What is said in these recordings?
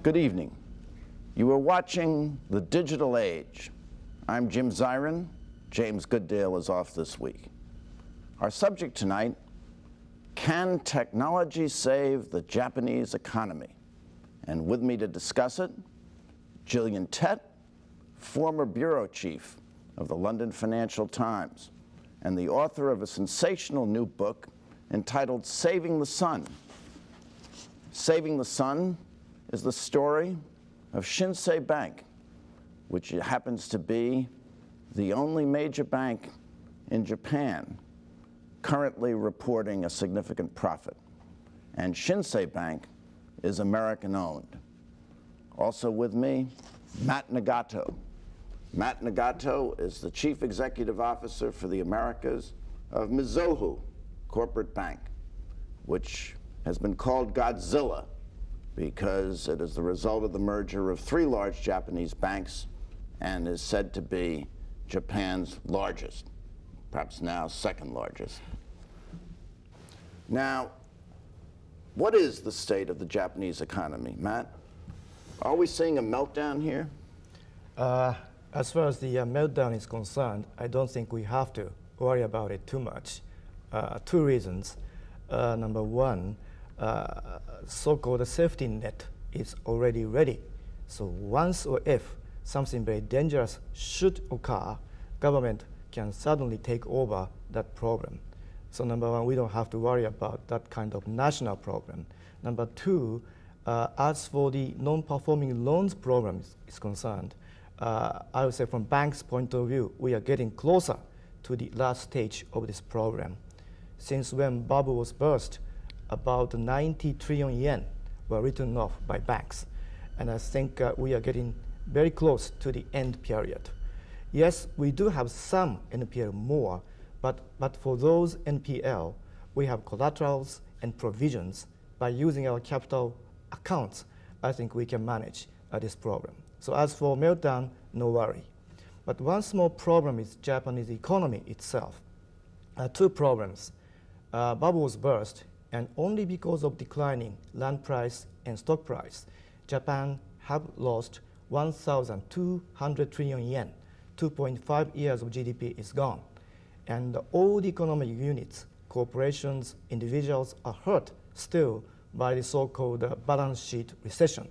Good evening. You are watching The Digital Age. I'm Jim Zirin. James Goodale is off this week. Our subject tonight, can technology save the Japanese economy? And with me to discuss it, Gillian Tett, former bureau chief of the London Financial Times and the author of a sensational new book entitled Saving the Sun. Saving the Sun is the story of Shinsei Bank, which happens to be the only major bank in Japan currently reporting a significant profit. And Shinsei Bank is American-owned. Also with me, Mat Nagato. Mat Nagato is the Chief Executive Officer for the Americas of Mizuho Corporate Bank, which has been called Godzilla because it is the result of the merger of three large Japanese banks and is said to be Japan's largest, perhaps now second largest. Now, what is the state of the Japanese economy, Matt? Are we seeing a meltdown here? As far as the meltdown is concerned, I don't think we have to worry about it too much. Two reasons. Number one, so-called safety net is already ready. So once or if something very dangerous should occur, government can suddenly take over that problem. So number one, we don't have to worry about that kind of national problem. Number two, as for the non-performing loans program is concerned, I would say from bank's point of view, we are getting closer to the last stage of this program. Since when bubble was burst, about 90 trillion yen were written off by banks. And I think we are getting very close to the end period. Yes, we do have some NPL more, but for those NPL, we have collaterals and provisions. By using our capital accounts, I think we can manage this problem. So as for meltdown, no worry. But one small problem is Japanese economy itself. Two problems. Bubble was burst, and only because of declining land price and stock price, Japan have lost 1,200 trillion yen. 2.5 years of GDP is gone. And all the economic units, corporations, individuals are hurt still by the so-called balance sheet recession.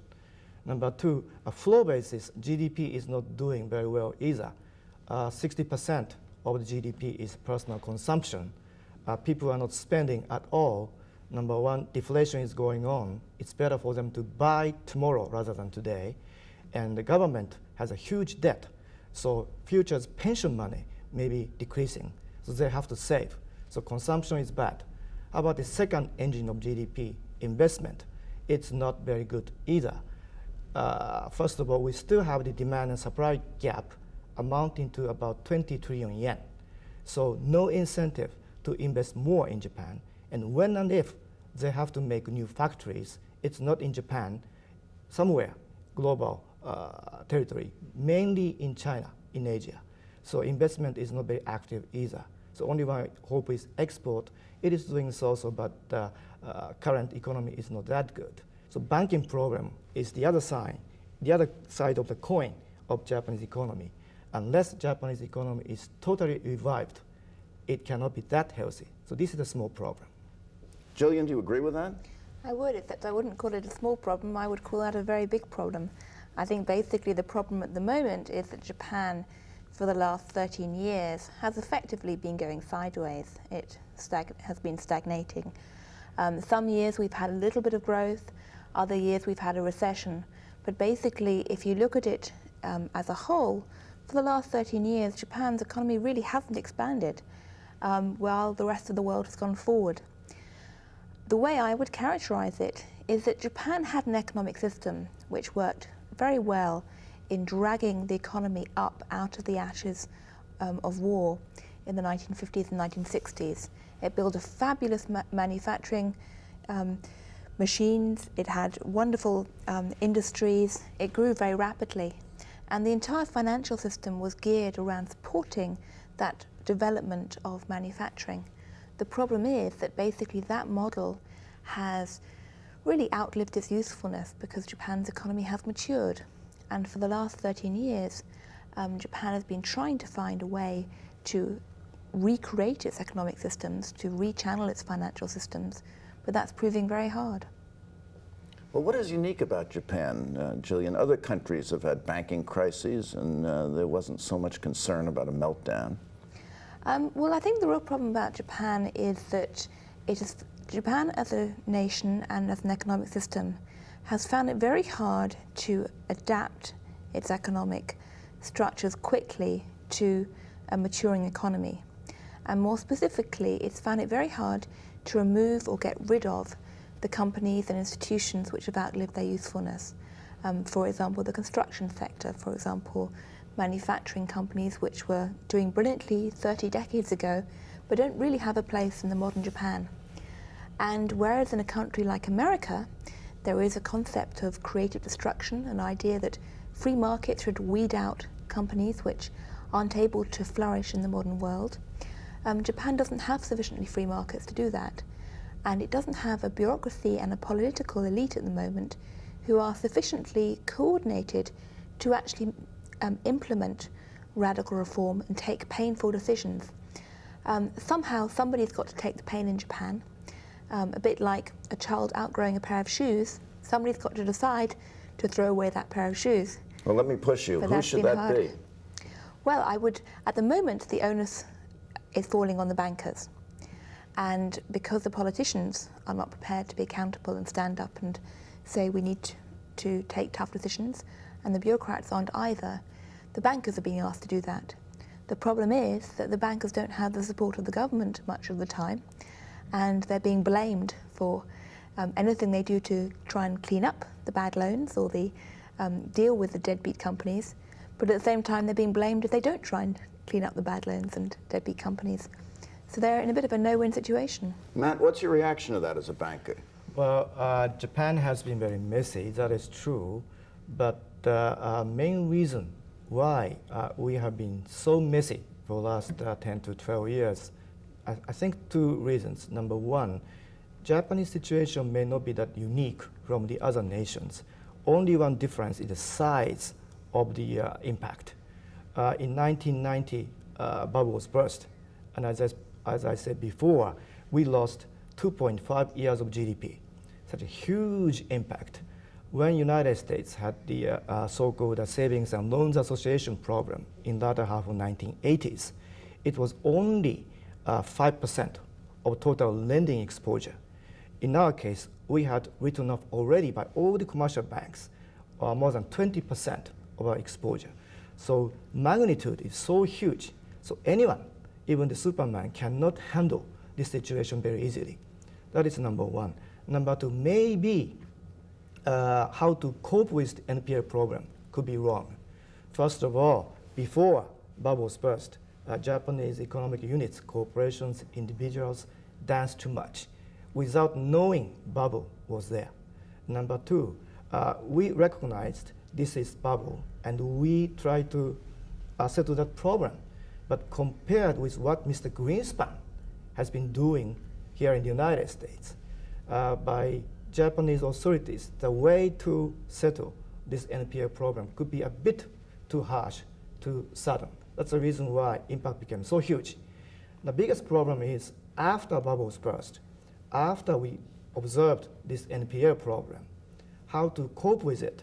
Number two, a flow basis, GDP is not doing very well either. 60% of the GDP is personal consumption. People are not spending at all. Number one, deflation is going on. It's better for them to buy tomorrow rather than today. And the government has a huge debt. So future's pension money may be decreasing. So they have to save. So consumption is bad. How about the second engine of GDP, investment? It's not very good either. First of all, we still have the demand and supply gap amounting to about 20 trillion yen. So no incentive to invest more in Japan. And when and if they have to make new factories, it's not in Japan, somewhere global territory, mainly in China, in Asia. So investment is not very active either. So only one hope is export. It is doing so, but current economy is not that good. So banking program is the other side of the coin of Japanese economy. Unless Japanese economy is totally revived, it cannot be that healthy. So this is a small problem. Gillian, do you agree with that? I would, except I wouldn't call it a small problem. I would call that a very big problem. I think basically the problem at the moment is that Japan, for the last 13 years, has effectively been going sideways. It has been stagnating. Some years we've had a little bit of growth, other years we've had a recession. But basically, if you look at it as a whole, for the last 13 years, Japan's economy really hasn't expanded while the rest of the world has gone forward. The way I would characterize it is that Japan had an economic system which worked very well in dragging the economy up out of the ashes of war in the 1950s and 1960s. It built a fabulous manufacturing machines. It had wonderful industries. It grew very rapidly. And the entire financial system was geared around supporting that development of manufacturing. The problem is that basically that model has really outlived its usefulness because Japan's economy has matured. And for the last 13 years, Japan has been trying to find a way to recreate its economic systems, to rechannel its financial systems, but that's proving very hard. Well, what is unique about Japan, Gillian? Other countries have had banking crises and there wasn't so much concern about a meltdown. Well, I think the real problem about Japan is that Japan as a nation and as an economic system has found it very hard to adapt its economic structures quickly to a maturing economy. And more specifically, it's found it very hard to remove or get rid of the companies and institutions which have outlived their usefulness. For example, the construction sector, for example, manufacturing companies which were doing brilliantly 30 decades ago, but don't really have a place in the modern Japan. And whereas in a country like America, there is a concept of creative destruction, an idea that free markets should weed out companies which aren't able to flourish in the modern world, Japan doesn't have sufficiently free markets to do that. And it doesn't have a bureaucracy and a political elite at the moment who are sufficiently coordinated to actually implement radical reform and take painful decisions. Somehow somebody's got to take the pain in Japan. A bit like a child outgrowing a pair of shoes, somebody's got to decide to throw away that pair of shoes. Well, let me push you. Who should that be? Well, at the moment, the onus is falling on the bankers. And because the politicians are not prepared to be accountable and stand up and say we need to take tough decisions, and the bureaucrats aren't either, the bankers are being asked to do that. The problem is that the bankers don't have the support of the government much of the time, and they're being blamed for anything they do to try and clean up the bad loans or deal with the deadbeat companies. But at the same time, they're being blamed if they don't try and clean up the bad loans and deadbeat companies. So they're in a bit of a no-win situation. Matt, what's your reaction to that as a banker? Well, Japan has been very messy, that is true. But the main reason why we have been so messy for the last 10 to 12 years, I think two reasons. Number one, Japanese situation may not be that unique from the other nations. Only one difference is the size of the impact. In 1990, bubble was burst, and as I said before, we lost 2.5 years of GDP. Such a huge impact. When United States had the so-called Savings and Loans Association program in the latter half of 1980s, it was only 5% of total lending exposure. In our case, we had written off already by all the commercial banks more than 20% of our exposure. So magnitude is so huge. So anyone, even the Superman, cannot handle this situation very easily. That is number one. Number two, maybe how to cope with the NPL program could be wrong. First of all, before bubbles burst, Japanese economic units, corporations, individuals danced too much without knowing bubble was there. Number two, we recognized this is bubble and we tried to settle that problem. But compared with what Mr. Greenspan has been doing here in the United States, by Japanese authorities, the way to settle this NPL program could be a bit too harsh, too sudden. That's the reason why impact became so huge. The biggest problem is after bubbles burst, after we observed this NPL program, how to cope with it.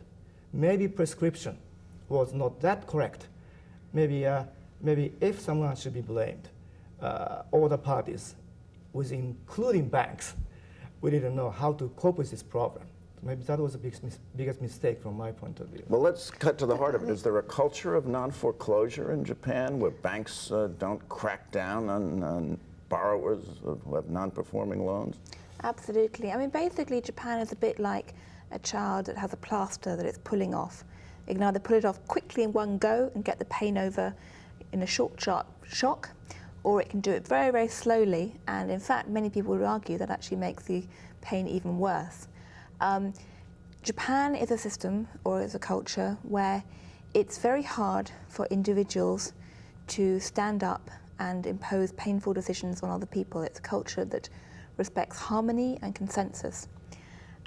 Maybe prescription was not that correct. Maybe if someone should be blamed, all the parties, including banks, we didn't know how to cope with this problem. Maybe that was the biggest mistake from my point of view. Well, let's cut to the heart of it. Is there a culture of non-foreclosure in Japan where banks don't crack down on borrowers who have non-performing loans? Absolutely. I mean, basically, Japan is a bit like a child that has a plaster that it's pulling off. It can either pull it off quickly in one go and get the pain over in a short, sharp shock, or it can do it very, very slowly. And in fact, many people would argue that actually makes the pain even worse. Japan is a system, or is a culture, where it's very hard for individuals to stand up and impose painful decisions on other people. It's a culture that respects harmony and consensus.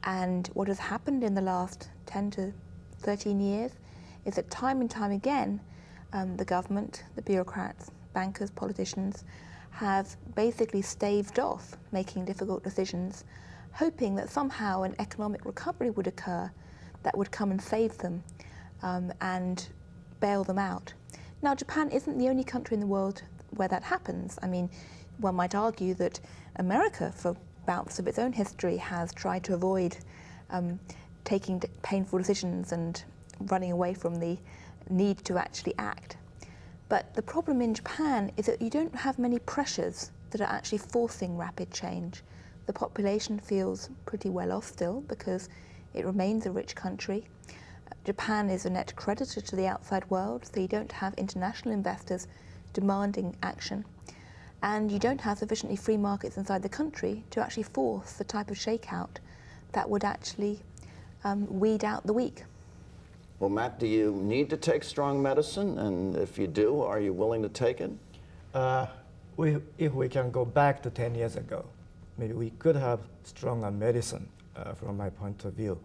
And what has happened in the last 10 to 13 years is that time and time again, the government, the bureaucrats, bankers, politicians have basically staved off making difficult decisions, hoping that somehow an economic recovery would occur that would come and save them and bail them out. Now, Japan isn't the only country in the world where that happens. I mean, one might argue that America, for bouts of its own history, has tried to avoid taking painful decisions and running away from the need to actually act. But the problem in Japan is that you don't have many pressures that are actually forcing rapid change. The population feels pretty well off still because it remains a rich country. Japan is a net creditor to the outside world, so you don't have international investors demanding action. And you don't have sufficiently free markets inside the country to actually force the type of shakeout that would actually weed out the weak. Well, Matt, do you need to take strong medicine? And if you do, are you willing to take it? If we can go back to 10 years ago, maybe we could have stronger medicine from my point of view.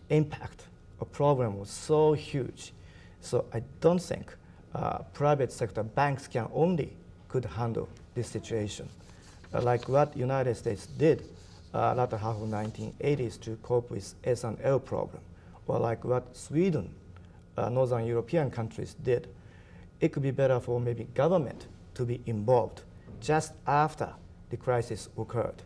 Impact of problem was so huge. So I don't think private sector banks could handle this situation. Like what United States did latter half of 1980s to cope with S&L problem, or like what Sweden, Northern European countries did. It could be better for maybe government to be involved just after the crisis occurred.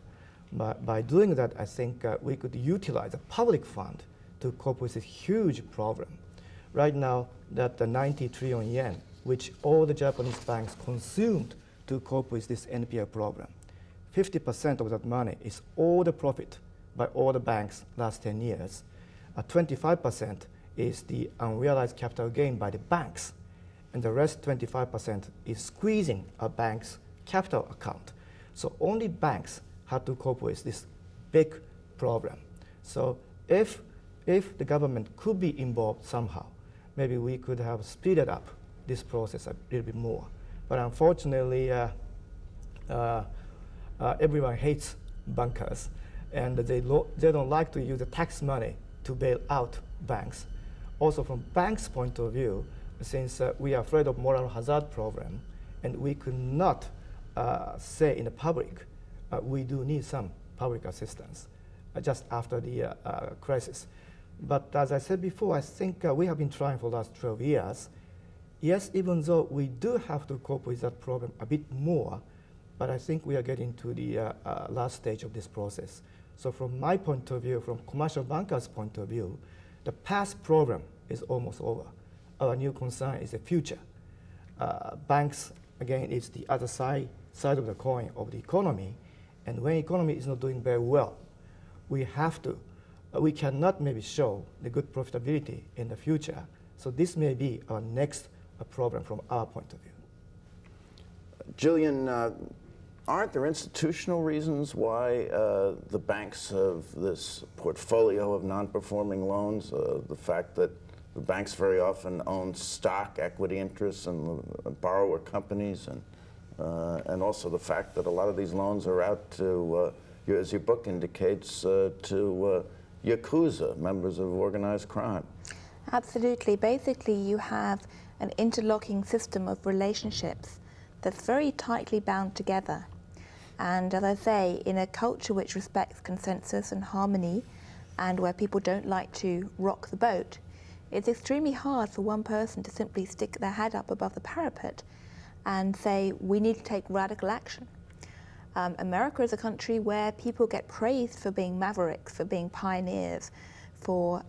By doing that, I think we could utilize a public fund to cope with this huge problem. Right now, that the 90 trillion yen, which all the Japanese banks consumed to cope with this NPL problem, 50% of that money is all the profit by all the banks last 10 years. 25% is the unrealized capital gain by the banks, and the rest 25% is squeezing a bank's capital account. So only banks had to cope with this big problem. So if the government could be involved somehow, maybe we could have speeded up this process a little bit more. But unfortunately, everyone hates bankers, and they don't like to use the tax money to bail out banks. Also, from banks' point of view, since we are afraid of moral hazard problem, and we could not say in the public, we do need some public assistance just after the crisis. But as I said before, I think we have been trying for the last 12 years. Yes, even though we do have to cope with that problem a bit more, but I think we are getting to the last stage of this process. So from my point of view, from commercial bankers' point of view, the past problem is almost over. Our new concern is the future. Banks, again, is the other side of the coin of the economy. And when economy is not doing very well, we cannot maybe show the good profitability in the future. So this may be our next problem from our point of view. Gillian, aren't there institutional reasons why the banks have this portfolio of non-performing loans? The fact that the banks very often own stock, equity interests in borrower companies, and also the fact that a lot of these loans are out to, as your book indicates, to Yakuza, members of organized crime. Absolutely. Basically, you have an interlocking system of relationships that's very tightly bound together. And as I say, in a culture which respects consensus and harmony, and where people don't like to rock the boat, it's extremely hard for one person to simply stick their head up above the parapet and say, we need to take radical action. America is a country where people get praised for being mavericks, for being pioneers, for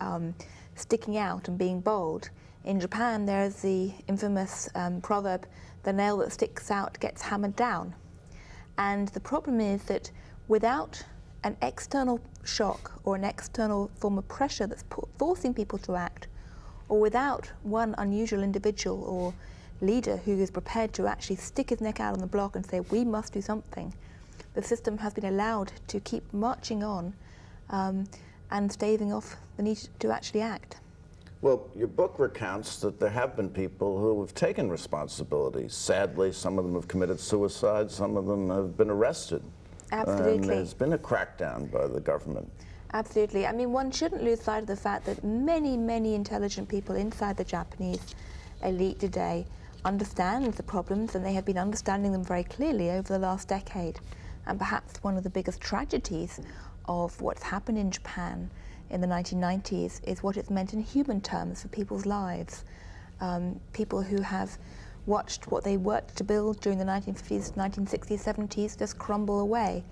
sticking out and being bold. In Japan, there's the infamous proverb, the nail that sticks out gets hammered down. And the problem is that without an external shock or an external form of pressure that's forcing people to act, or without one unusual individual or leader who is prepared to actually stick his neck out on the block and say, we must do something, the system has been allowed to keep marching on and staving off the need to actually act. Well, your book recounts that there have been people who have taken responsibility. Sadly, some of them have committed suicide, some of them have been arrested. Absolutely. And there's been a crackdown by the government. Absolutely. I mean, one shouldn't lose sight of the fact that many, many intelligent people inside the Japanese elite today understand the problems, and they have been understanding them very clearly over the last decade. And perhaps one of the biggest tragedies of what's happened in Japan in the 1990s is what it's meant in human terms for people's lives. People who have watched what they worked to build during the 1950s, 1960s, 70s just crumble away,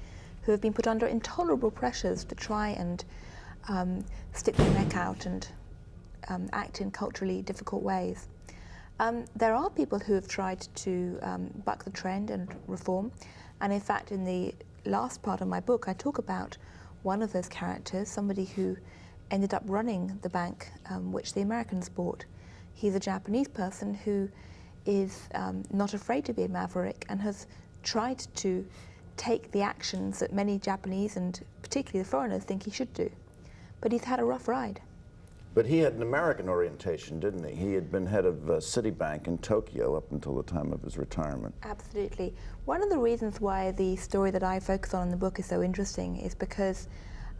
who have been put under intolerable pressures to try and stick their neck out and act in culturally difficult ways. There are people who have tried to buck the trend and reform, and in fact in the last part of my book I talk about one of those characters, somebody who ended up running the bank which the Americans bought. He's a Japanese person who is not afraid to be a maverick and has tried to take the actions that many Japanese and particularly the foreigners think he should do. But he's had a rough ride. But he had an American orientation, didn't he? He had been head of Citibank in Tokyo up until the time of his retirement. Absolutely. One of the reasons why the story that I focus on in the book is so interesting is because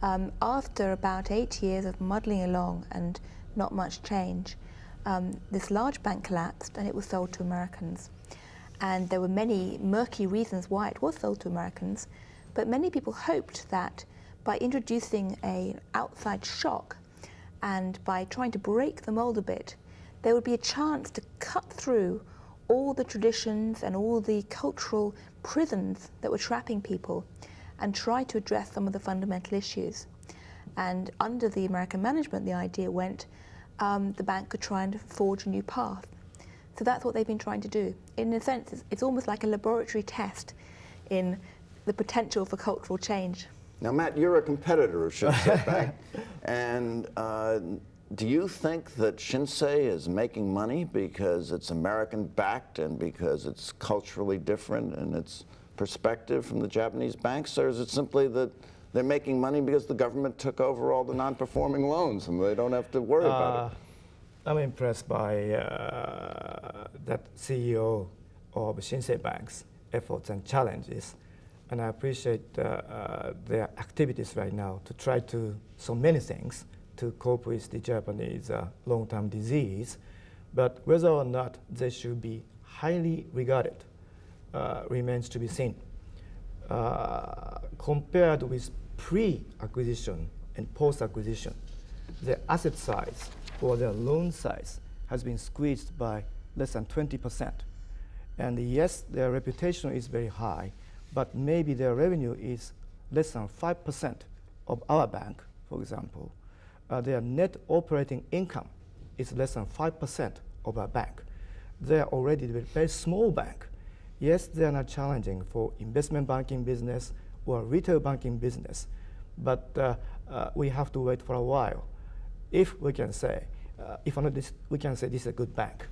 after about 8 years of muddling along and not much change, this large bank collapsed and it was sold to Americans. And there were many murky reasons why it was sold to Americans, but many people hoped that by introducing an outside shock and by trying to break the mold a bit, there would be a chance to cut through all the traditions and all the cultural prisons that were trapping people and try to address some of the fundamental issues. And under the American management, the idea went the bank could try and forge a new path. So that's what they've been trying to do. In a sense, it's almost like a laboratory test in the potential for cultural change. Now, Matt, you're a competitor of Shinsei Bank, and do you think that Shinsei is making money because it's American-backed and because it's culturally different in its perspective from the Japanese banks, or is it simply that they're making money because the government took over all the non-performing loans and they don't have to worry about it? I'm impressed by that CEO of Shinsei Bank's efforts and challenges. And I appreciate their activities right now to try to so many things to cope with the Japanese long-term disease. But whether or not they should be highly regarded remains to be seen. Compared with pre-acquisition and post-acquisition, their asset size or their loan size has been squeezed by less than 20%. And yes, their reputation is very high, but maybe their revenue is less than 5% of our bank, for example. Their net operating income is less than 5% of our bank. They are already a very small bank. Yes, they are not challenging for investment banking business or retail banking business, but we have to wait for a while if we can say, we can say this is a good bank.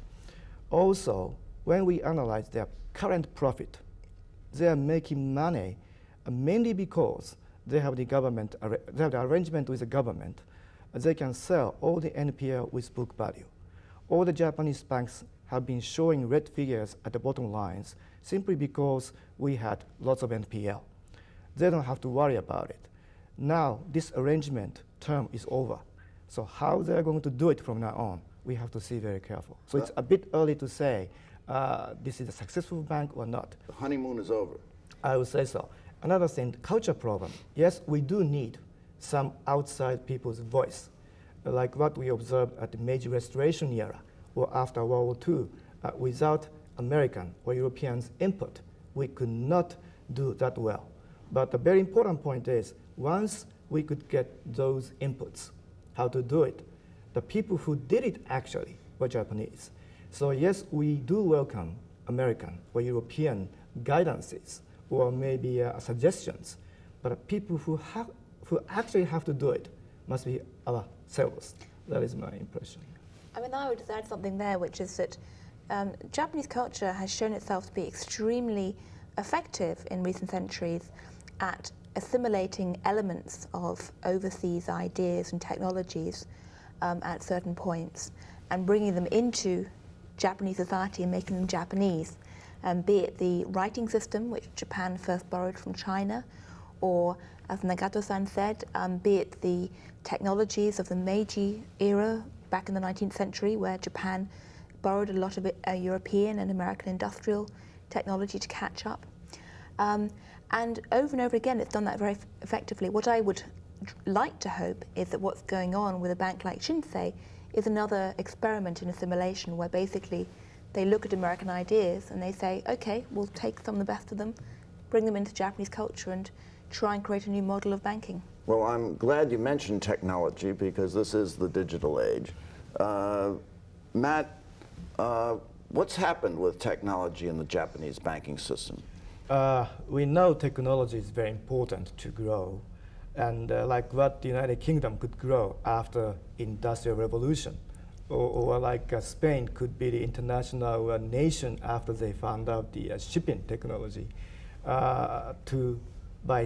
Also, when we analyze their current profit, they are making money mainly because they have the government, they have the arrangement with the government. They can sell all the NPL with book value. All the Japanese banks have been showing red figures at the bottom lines simply because we had lots of NPL. They don't have to worry about it. Now, this arrangement term is over. So how they're going to do it from now on, we have to see very careful. So it's a bit early to say this is a successful bank or not. The honeymoon is over. I would say so. Another thing, the culture problem. Yes, we do need some outside people's voice, like what we observed at the Meiji Restoration era or after World War II. Without American or Europeans' input, we could not do that well. But the very important point is, once we could get those inputs, how to do it, the people who did it actually were Japanese. So yes, we do welcome American or European guidances or maybe suggestions, but people who actually have to do it must be ourselves. That is my impression. I mean, I would just add something there, which is that Japanese culture has shown itself to be extremely effective in recent centuries at assimilating elements of overseas ideas and technologies at certain points and bringing them into Japanese society and making them Japanese, be it the writing system, which Japan first borrowed from China, or as Nagato-san said, be it the technologies of the Meiji era back in the 19th century, where Japan borrowed a lot of European and American industrial technology to catch up. And over again, it's done that very effectively. What I would like to hope is that what's going on with a bank like Shinsei is another experiment in assimilation, where basically they look at American ideas and they say, okay, we'll take some of the best of them, bring them into Japanese culture and try and create a new model of banking. Well, I'm glad you mentioned technology because this is the digital age. Matt, what's happened with technology in the Japanese banking system? We know technology is very important to grow, and like what the United Kingdom could grow after Industrial Revolution, or like Spain could be the international nation after they found out the shipping technology. By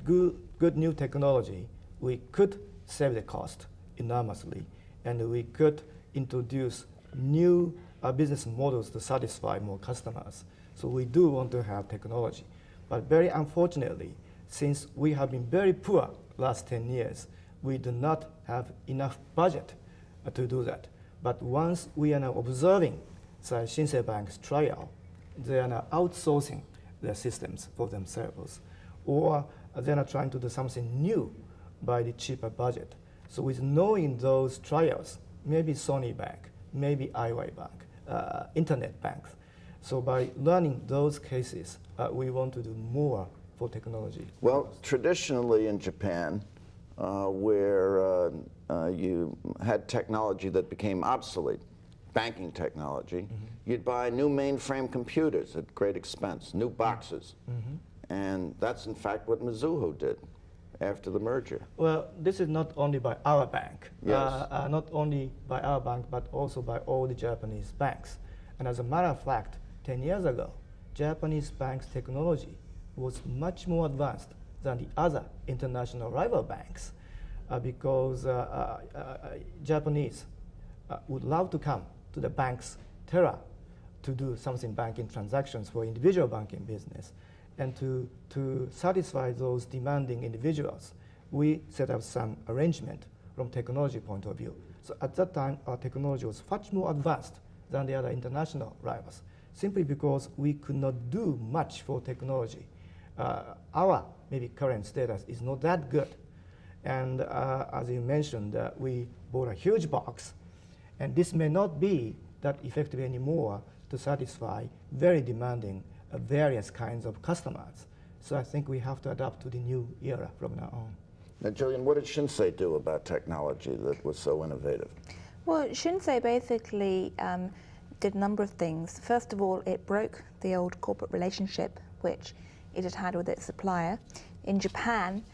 good new technology, we could save the cost enormously, and we could introduce new business models to satisfy more customers. So we do want to have technology. But very unfortunately, since we have been very poor last 10 years, we do not have enough budget to do that. But once we are now observing the Shinsei Bank's trial, they are now outsourcing their systems for themselves, or they are trying to do something new by the cheaper budget. So with knowing those trials, maybe Sony Bank, maybe Aiwai Bank, internet banks. So by learning those cases, we want to do more for technology. Well, traditionally in Japan, where you had technology that became obsolete, banking technology, you'd buy new mainframe computers at great expense, new boxes. And that's in fact what Mizuho did after the merger. Well, this is not only by our bank, Yes. not only by our bank, but also by all the Japanese banks. And as a matter of fact, 10 years ago, Japanese banks' technology was much more advanced than the other international rival banks because Japanese would love to come to the bank's teller to do something banking transactions for individual banking business. And to satisfy those demanding individuals, we set up some arrangement from technology point of view. So at that time, our technology was much more advanced than the other international rivals, simply because we could not do much for technology. Our maybe current status is not that good. And as you mentioned, we bought a huge box, and this may not be that effective anymore to satisfy very demanding various kinds of customers. So I think we have to adapt to the new era from now on. Now, Gillian, what did Shinsei do about technology that was so innovative? Well, Shinsei basically did a number of things. First of all, it broke the old corporate relationship which it had had with its supplier. In Japan,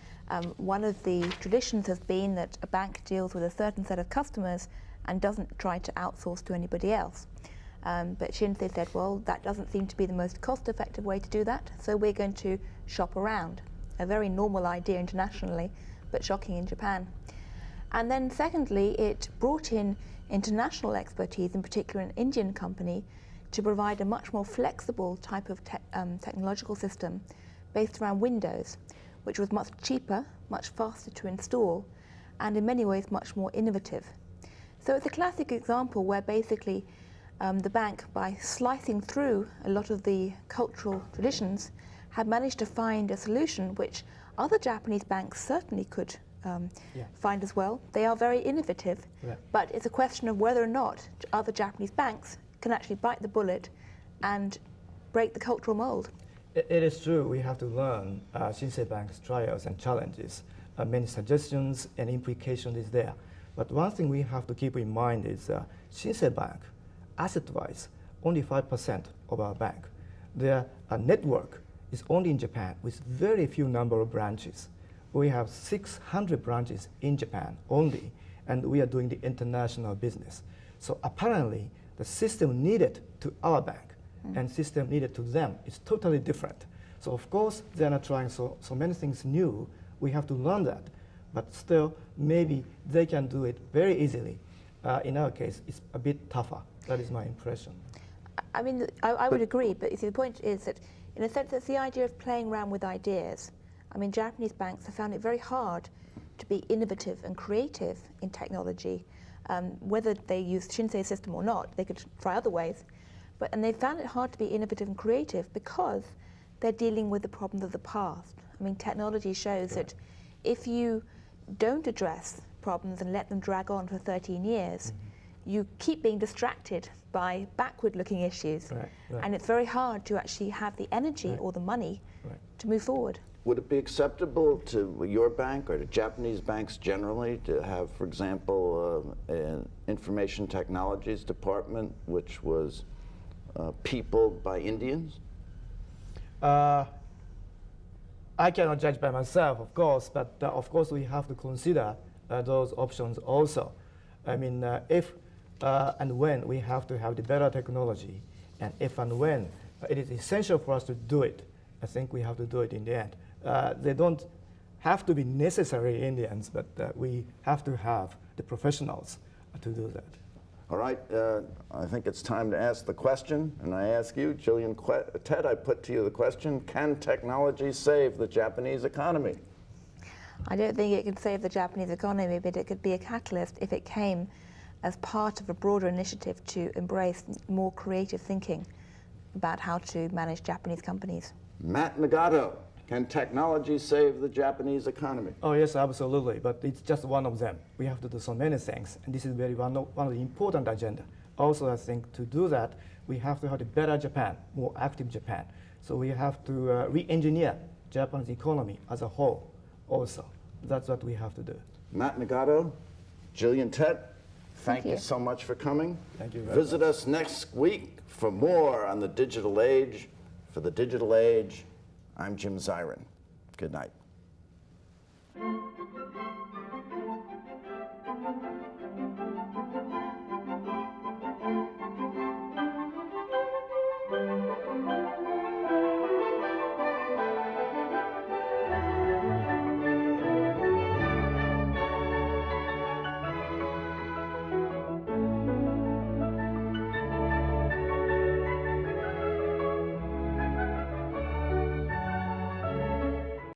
one of the traditions has been that a bank deals with a certain set of customers and doesn't try to outsource to anybody else. But Shinsei said, well, that doesn't seem to be the most cost-effective way to do that, so we're going to shop around. A very normal idea internationally, but shocking in Japan. And then secondly, it brought in international expertise, in particular an Indian company, to provide a much more flexible type of technological system based around Windows, which was much cheaper, much faster to install, and in many ways much more innovative. So it's a classic example where basically the bank, by slicing through a lot of the cultural traditions, had managed to find a solution which other Japanese banks certainly could find as well. They are very innovative, but it's a question of whether or not other Japanese banks can actually bite the bullet and break the cultural mold. It is true, we have to learn Shinsei Bank's trials and challenges. Many suggestions and implications is there. But one thing we have to keep in mind is Shinsei Bank, asset-wise, only 5% of our bank. Their network is only in Japan with very few number of branches. We have 600 branches in Japan only, and we are doing the international business. So apparently, the system needed to our bank and system needed to them is totally different. So of course, they're not trying so many things new. We have to learn that. But still, maybe they can do it very easily. In our case, it's a bit tougher. That is my impression. I mean, I would agree, but you see, the point is that, in a sense, it's the idea of playing around with ideas. I mean, Japanese banks have found it very hard to be innovative and creative in technology. Whether they use Shinsei system or not, they could try other ways. And they found it hard to be innovative and creative because they're dealing with the problems of the past. I mean, technology shows that if you don't address problems and let them drag on for 13 years, you keep being distracted by backward-looking issues. And it's very hard to actually have the energy or the money to move forward. Would it be acceptable to your bank or to Japanese banks generally to have, for example, an information technologies department which was peopled by Indians? I cannot judge by myself, of course, but of course we have to consider those options also. I mean, if and when we have to have the better technology, and if and when it is essential for us to do it, I think we have to do it in the end. They don't have to be necessary Indians, but we have to have the professionals to do that. All right, I think it's time to ask the question, and I ask you, Gillian Tett, I put to you the question, can technology save the Japanese economy? I don't think it can save the Japanese economy, but it could be a catalyst if it came as part of a broader initiative to embrace more creative thinking about how to manage Japanese companies. Mat Nagato, can technology save the Japanese economy? Oh yes, absolutely, but it's just one of them. We have to do so many things, and this is one of the important agenda. Also, I think to do that, we have to have a better Japan, more active Japan. So we have to re-engineer Japan's economy as a whole also. That's what we have to do. Mat Nagato, Gillian Tett, thank you you so much for coming. Thank you very Visit us next week for more on the digital age. For the digital age, I'm Jim Zirin. Good night.